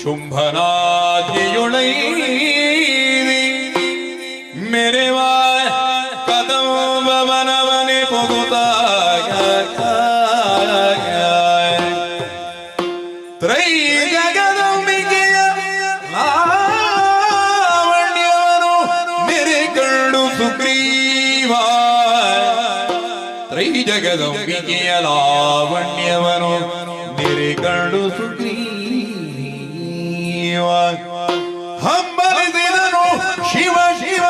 ಶುಂಭನಾದ್ಯಯುಳೈ ಮೆರೆವ ಕದಂಬವನವನೆ ಪುಗುತಾಯ ತ್ರೈ ಜಗದಂಬಿಕೆಯ ಲಾವಣ್ಯವನು ನೆರೆ ಕಂಡು ಸುಗ್ರೀವ ತ್ರೈ ಜಗದಂಬಿಕೆಯ ಲಾವಣ್ಯವನು ನೆರೆ ಕಂಡು ಸುಗ್ರೀವ ಹಂಬಲಿಸಿದನು ಶಿವ ಶಿವ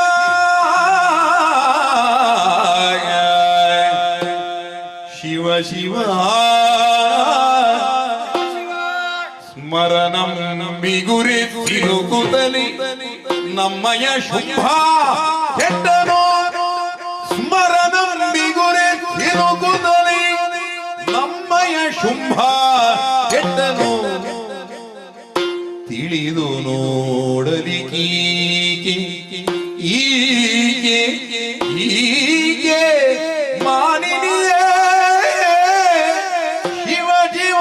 ಶಿವ ಶಿವ ಸ್ಮರಣಂ ಬಿಗುರೆ ತಿರುಗುತ್ತಲಿ ನಮ್ಮಯ ಶುಂಭ ಕೆಟ್ಟನೋ ಸ್ಮರಣಂ ಬಿಗುರೆ ತಿರುಗುತ್ತಲಿ ನಮ್ಮಯ ಶುಂಭ ಕೆಟ್ಟನೋ ತಿಳಿದು ನೋಡಲಿಕ್ಕೀಕೆ ಈಕೆ ಈಕೆ ಮಾನಿನಿಯೇ ಶಿವ ಶಿವ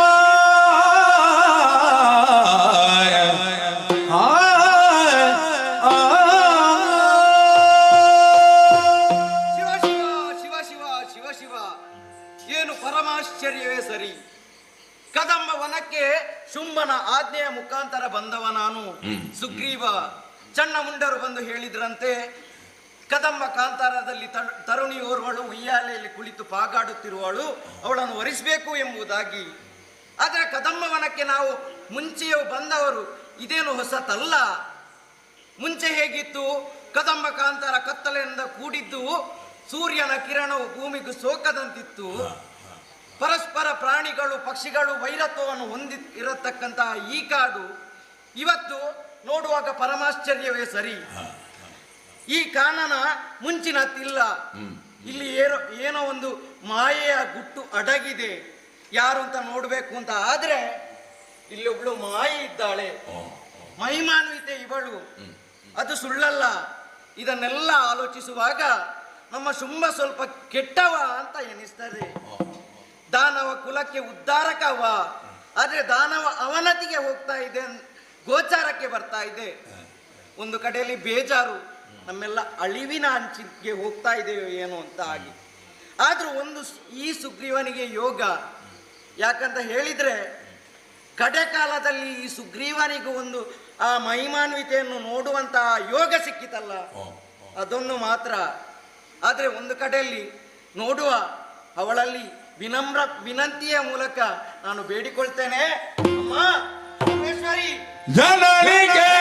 ಏನು ಪರಮಾಶ್ಚರ್ಯವೇ ಸರಿ. ಕದಂಬ ವನಕ್ಕೆ ಶುಂಭನ ಆಜ್ಞೆಯ ಮುಖಾಂತರ ಬಂದವ ನಾನು. ಸುಗ್ರೀವ ಚಣ್ಣ ಮುಂಡರು ಬಂದು ಹೇಳಿದ್ರಂತೆ, ಕದಂಬ ಕಾಂತಾರದಲ್ಲಿ ತರುಣಿಯೋರ್ವಳು ಉಯ್ಯಾಲೆಯಲ್ಲಿ ಕುಳಿತು ಪಾಗಾಡುತ್ತಿರುವಳು, ಅವಳನ್ನು ವರಿಸಬೇಕು ಎಂಬುದಾಗಿ. ಆದರೆ ಕದಂಬ ವನಕ್ಕೆ ನಾವು ಮುಂಚೆಯೂ ಬಂದವರು, ಇದೇನು ಹೊಸತಲ್ಲ. ಮುಂಚೆ ಹೇಗಿತ್ತು? ಕದಂಬ ಕಾಂತಾರ ಕತ್ತಲೆಯಿಂದ ಕೂಡಿದ್ದು, ಸೂರ್ಯನ ಕಿರಣವು ಭೂಮಿಗೂ ಸೋಕದಂತಿತ್ತು. ಪರಸ್ಪರ ಪ್ರಾಣಿಗಳು ಪಕ್ಷಿಗಳು ವೈರತ್ವವನ್ನು ಹೊಂದಿರತಕ್ಕಂತಹ ಈ ಕಾಡು ಇವತ್ತು ನೋಡುವಾಗ ಪರಮಾಶ್ಚರ್ಯವೇ ಸರಿ. ಈ ಕಾನನ ಮುಂಚಿನತ್ತಿಲ್ಲ. ಇಲ್ಲಿ ಏನೋ ಒಂದು ಮಾಯೆಯ ಗುಟ್ಟು ಅಡಗಿದೆ. ಯಾರು ಅಂತ ನೋಡ್ಬೇಕು ಅಂತ ಆದ್ರೆ ಇಲ್ಲಿ ಒಬ್ಳು ಮಾಯೆ ಇದ್ದಾಳೆ, ಮಹಿಮಾನ್ವಿತೆ ಇವಳು. ಅದು ಸುಳ್ಳಲ್ಲ. ಇದನ್ನೆಲ್ಲ ಆಲೋಚಿಸುವಾಗ ನಮ್ಮ ಶುಂಭ ಸ್ವಲ್ಪ ಕೆಟ್ಟವ ಅಂತ ಎನಿಸ್ತದೆ. ದಾನವ ಕುಲಕ್ಕೆ ಉದ್ಧಾರಕವ, ಆದ್ರೆ ದಾನವ ಅವನತಿಗೆ ಹೋಗ್ತಾ ಇದೆ, ಗೋಚಾರಕ್ಕೆ ಬರ್ತಾ ಇದೆ. ಒಂದು ಕಡೆಯಲ್ಲಿ ಬೇಜಾರು, ನಮ್ಮೆಲ್ಲ ಅಳಿವಿನ ಅಂಚಿಗೆ ಹೋಗ್ತಾ ಇದ್ದೇವೆ ಏನೋ ಅಂತ ಆಗಿ. ಆದ್ರೂ ಒಂದು ಈ ಸುಗ್ರೀವನಿಗೆ ಯೋಗ. ಯಾಕಂತ ಹೇಳಿದ್ರೆ ಕಡೆ ಕಾಲದಲ್ಲಿ ಈ ಸುಗ್ರೀವನಿಗೂ ಒಂದು ಆ ಮಹಿಮಾನ್ವಿತೆಯನ್ನು ನೋಡುವಂತಹ ಯೋಗ ಸಿಕ್ಕಿತಲ್ಲ, ಅದೊಂದು ಮಾತ್ರ. ಆದ್ರೆ ಒಂದು ಕಡೆಯಲ್ಲಿ ನೋಡುವ ಅವಳಲ್ಲಿ ವಿನಂತಿಯ ಮೂಲಕ ನಾನು ಬೇಡಿಕೊಳ್ತೇನೆ, ಅಮ್ಮ ಪರಮೇಶ್ವರಿ, ಜನರಿಗೆ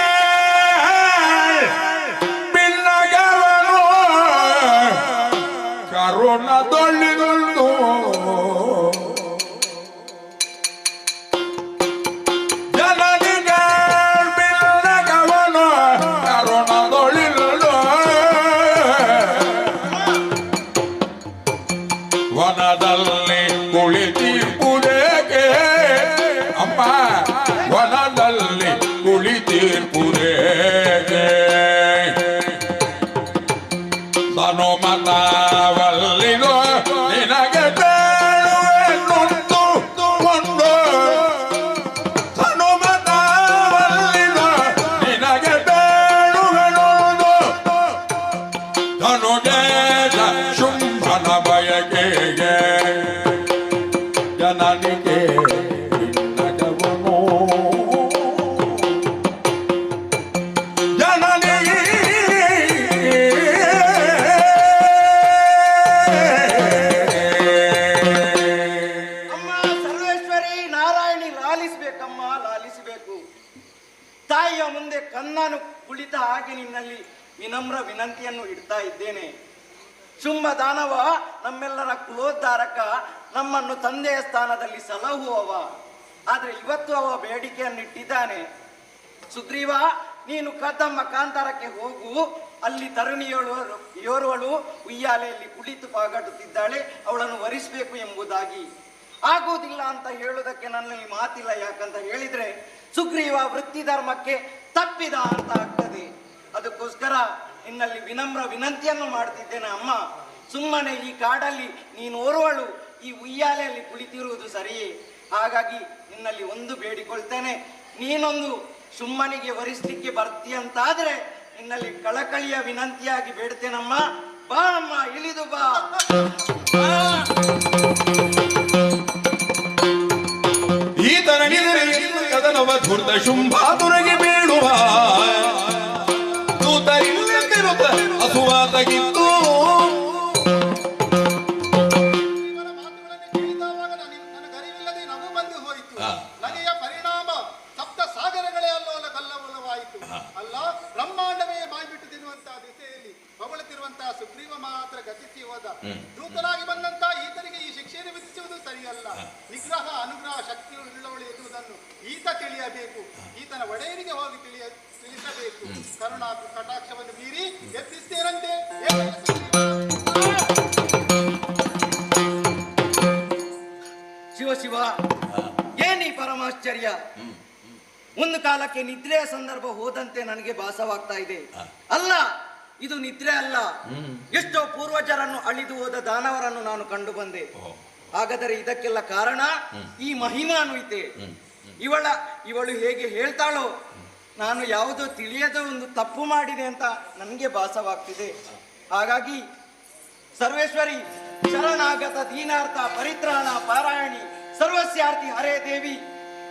ಬಿನ್ನಗವನು ಕರುಣದೊಳ್ಳಿದುಳ್ಳು ಜನರಿಗೆ ಬಿನ್ನಗವನು ಕರುಣದೊಳ್ಳಿದುಳ್ಳು ವನದಲ್ಲಿ ಕುಳಿತಿರ್ಪುರೇಕೆ ಅಮ್ಮ, ವನದಲ್ಲಿ ಕುಳಿತಿರ್ಪುರೇಕೆ ಹನುಮತವಲ್ಲಿದು ನಿನಗೆ ಬೇಳುವೆನ್ನುಂಟು ಕೊಂಡು ಹನುಮತವಲ್ಲಿದು ನಿನಗೆ ಬೇಳುವೆನುಂಟು ಧನುಜೇಶ ಶುಂಭನ ಬಯಕೆಗೆ ಜನನಿಗೆ ಬಿನ್ನಗವನು ತಾಯಿಯ ಮುಂದೆ ಕಣ್ಣನ್ನು ಕುಳಿತ ಹಾಗೆ ನಿನ್ನಲ್ಲಿ ವಿನಮ್ರ ವಿನಂತಿಯನ್ನು ಇಡ್ತಾ ಇದ್ದೇನೆ. ಶುಂಭ ದಾನವ ನಮ್ಮೆಲ್ಲರ ಕುಲೋದ್ಧಾರಕ, ನಮ್ಮನ್ನು ತಂದೆಯ ಸ್ಥಾನದಲ್ಲಿ ಸಲಹುವವ. ಆದ್ರೆ ಇವತ್ತು ಅವ ಬೇಡಿಕೆಯನ್ನಿಟ್ಟಿದ್ದಾನೆ. ಸುಗ್ರೀವ, ನೀನು ಕದಂಬ ಕಾಂತಾರಕ್ಕೆ ಹೋಗು, ಅಲ್ಲಿ ತರುಣಿಯೋರ್ವಳು ಉಯ್ಯಾಲೆಯಲ್ಲಿ ಕುಳಿತು ಪಾಗಾಡುತ್ತಿದ್ದಾಳೆ, ಅವಳನ್ನು ವರಿಸಬೇಕು ಎಂಬುದಾಗಿ. ಆಗುವುದಿಲ್ಲ ಅಂತ ಹೇಳುವುದಕ್ಕೆ ನನ್ನಲ್ಲಿ ಮಾತಿಲ್ಲ. ಯಾಕಂತ ಹೇಳಿದ್ರೆ ಸುಗ್ರೀವ ವೃತ್ತಿ ಧರ್ಮಕ್ಕೆ ತಪ್ಪಿದ ಅಂತ ಆಗ್ತದೆ. ಅದಕ್ಕೋಸ್ಕರ ನಿನ್ನಲ್ಲಿ ವಿನಮ್ರ ವಿನಂತಿಯನ್ನು ಮಾಡ್ತಿದ್ದೇನೆ. ಅಮ್ಮ, ಸುಮ್ಮನೆ ಈ ಕಾಡಲ್ಲಿ ನೀನು ಓರ್ವಳು ಈ ಉಯ್ಯಾಲೆಯಲ್ಲಿ ಕುಳಿತಿರುವುದು ಸರಿಯೇ? ಹಾಗಾಗಿ ನಿನ್ನಲ್ಲಿ ಒಂದು ಬೇಡಿಕೊಳ್ತೇನೆ, ನೀನೊಂದು ಸುಮ್ಮನಿಗೆ ವರಿಸ್ಲಿಕ್ಕೆ ಬರ್ತೀಯಂತಾದ್ರೆ ನಿನ್ನಲ್ಲಿ ಕಳಕಳಿಯ ವಿನಂತಿಯಾಗಿ ಬೇಡ್ತೇನಮ್ಮ. ಬಾ ಅಮ್ಮ, ಇಳಿದು ಬಾ. ಈತನಿಗೆ ಕದನವ ಧೂರ್ತ ಶುಂಭಾತುರಗೆ ಬೇಡುವ ದೂತ ಇಲ್ಲದಿರುತ್ತ ಹಸುವಾತಗಿತ್ತು. ಇವರ ಮಾತುಗಳನ್ನು ಕೇಳಿದವಾಗ ನನಗರಿವಿಲ್ಲದೆ ನಗು ಬಂದು ಹೋಯಿತು. ನಗೆಯ ಪರಿಣಾಮ ಸಪ್ತ ಸಾಗರಗಳೇ ಅಲ್ಲೋಲ ಕಲ್ಲವಲ್ಲವಾಯಿತು. ಅಲ್ಲ, ಬ್ರಹ್ಮಾಂಡವೇ ಬಾಯ್ಬಿಟ್ಟು ತಿನ್ನುವಂತಹ ದಿಸೆಯಲ್ಲಿ ಹೊಗಳುತ್ತಿರುವಂತಹ ಸುಗ್ರೀವ ಮಾತ್ರ ಗತಿಸಿ ಹೋದ. ದೂತನಾಗಿ ಬಂದಂತಹ ಈತನಿಗೆ ಈ ಶಿಕ್ಷೆಯನ್ನು ವಿಧಿಸುವುದು ಸರಿಯಲ್ಲ. ನಿಗ್ರಹ ಅನುಗ್ರಹ ಶಕ್ತಿಯು ಉಳ್ಳವಳು ಎನ್ನುವುದನ್ನು ಈತ ತಿಳಿಯಬೇಕು. ಈತನ ಒಡೆಯರಿಗೆ ಹೋಗಿ ತಿಳಿಸಬೇಕು. ಕರುಣಾ ಕಟಾಕ್ಷವನ್ನು ಮೀರಿ ಎತ್ತಿಸ್ತೇನಂತೆ. ಶಿವ ಶಿವ, ಏನಿ ಪರಮಾಶ್ಚರ್ಯ. ಒಂದು ಕಾಲಕ್ಕೆ ನಿದ್ರೆಯ ಸಂದರ್ಭ ಹೋದಂತೆ ನನಗೆ ಭಾಸವಾಗ್ತಾ ಇದೆ. ಅಲ್ಲ, ಇದು ನಿದ್ರೆ ಅಲ್ಲ. ಎಷ್ಟೋ ಪೂರ್ವಜರನ್ನು ಅಳಿದು ಹೋದ ದಾನವರನ್ನು ನಾನು ಕಂಡು ಬಂದೆ. ಹಾಗಾದರೆ ಇದಕ್ಕೆಲ್ಲ ಕಾರಣ ಈ ಮಹಿಮಾನ್ವಿತೆ. ಇವಳು ಹೇಗೆ ಹೇಳ್ತಾಳೋ, ನಾನು ಯಾವುದೋ ತಿಳಿಯದ ಒಂದು ತಪ್ಪು ಮಾಡಿದೆ ಅಂತ ನನಗೆ ಭಾಸವಾಗ್ತಿದೆ. ಹಾಗಾಗಿ ಸರ್ವೇಶ್ವರಿ, ಶರಣಾಗತ ದೀನಾರ್ಥ ಪರಿತ್ರಾಣ ಪಾರಾಯಣಿ ಸರ್ವಸ್ಯಾರ್ಥಿ ಹರೇ ದೇವಿ,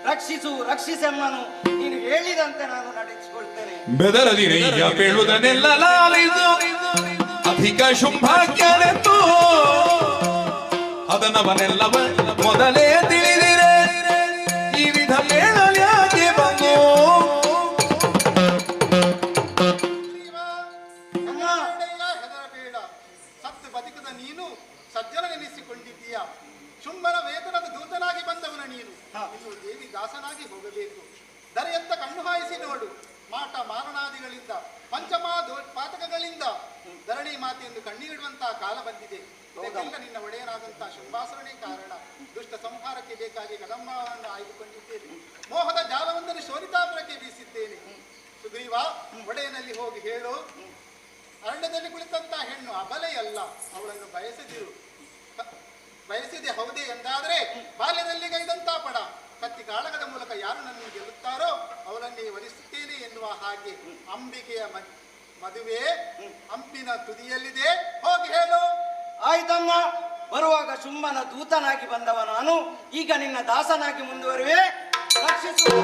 ರಕ್ಷಿಸು ರಕ್ಷಿಸೆಮ್ಮನು ನೀನು ಹೇಳಿದಂತೆ ನಾನು ನಡೆಸಿಕೊಳ್ತೇನೆ. ಬೆದರದಿರಯ್ಯ ಬೇಳುವುದನ್ನೆಲ್ಲ ಲಾಲಿಸು ಅಧಿಕ ಶುಂಭಾಕ್ಯನೆಂದು ಅದನ್ನವನ್ನೆಲ್ಲವ ಮೊದಲೇ ತಿಳಿದಿರೆ ಈ ವಿಧ ಹೇಳಲ್ಯಾಕೆ ಬಂದು. ಹೆದರಬೇಡ, ಸತ್ತು ಬದುಕದ ನೀನು ಸಜ್ಜನನೆನಿಸಿಕೊಂಡಿದ್ದೀಯ. ಶುಂಭನ ವೇತನದ ದೂತನಾಗಿ ಬಂದವನ ನೀನು ಇನ್ನು ದೇವಿ ದಾಸನಾಗಿ ಹೋಗಬೇಕು. ದರೆಯತ್ತ ಕಣ್ಣು ಹಾಯಿಸಿ ನೋಡು. ಮಾಟ ಮಾರಣಾದಿಗಳಿಂದ ಪಾತಕಗಳಿಂದ ಧರಣಿ ಮಾತೆಯನ್ನು ಕಣ್ಣೀರಿಡುವಂತಹ ಕಾಲ ಬಂದಿದೆ. ಇದಕ್ಕೆಲ್ಲ ನಿನ್ನ ಒಡೆಯನಾದಂತಹ ಶುಂಭಾಸುರನೇ ಕಾರಣ. ದುಷ್ಟ ಸಂಹಾರಕ್ಕೆ ಬೇಕಾಗಿ ಕದಂಬವನ್ನು ಆಯ್ದುಕೊಂಡಿದ್ದೇನೆ. ಮೋಹದ ಜಾಲವೊಂದನ್ನು ಶೋರಿತಾಪುರಕ್ಕೆ ಬೀಸಿದ್ದೇನೆ. ಸುಗ್ರೀವ, ಒಡೆಯನಲ್ಲಿ ಹೋಗಿ ಹೇಳು, ಅರಣ್ಯದಲ್ಲಿ ಕುಳಿತಂತಹ ಹೆಣ್ಣು ಅಬಲೆಯಲ್ಲ, ಅವಳನ್ನು ಬಯಸಿದೆ ಹೌದೇ ಎಂದಾದರೆ ಬಾಲ್ಯದಲ್ಲಿ ಗೈದಂತ ಪಡ ಕತ್ತಿ ಕಾಳಗದ ಮೂಲಕ ಯಾರು ನನ್ನನ್ನು ಗೆಲ್ಲುತ್ತಾರೋ ಅವಳನ್ನೇ ವರಿಸುತ್ತೇನೆ ಎನ್ನುವ ಹಾಗೆ ಅಂಬಿಕೆಯ ಮದುವೆ ಹಂಪಿನ ತುದಿಯಲ್ಲಿದೆ, ಹೋಗಿ ಹೇಳು. ಆಯ್ತಮ್ಮ, ಬರುವಾಗ ಶುಂಭನ ದೂತನಾಗಿ ಬಂದವ ನಾನು ಈಗ ನಿನ್ನ ದಾಸನಾಗಿ ಮುಂದುವರಿವೆ. ರಕ್ಷಿಸು.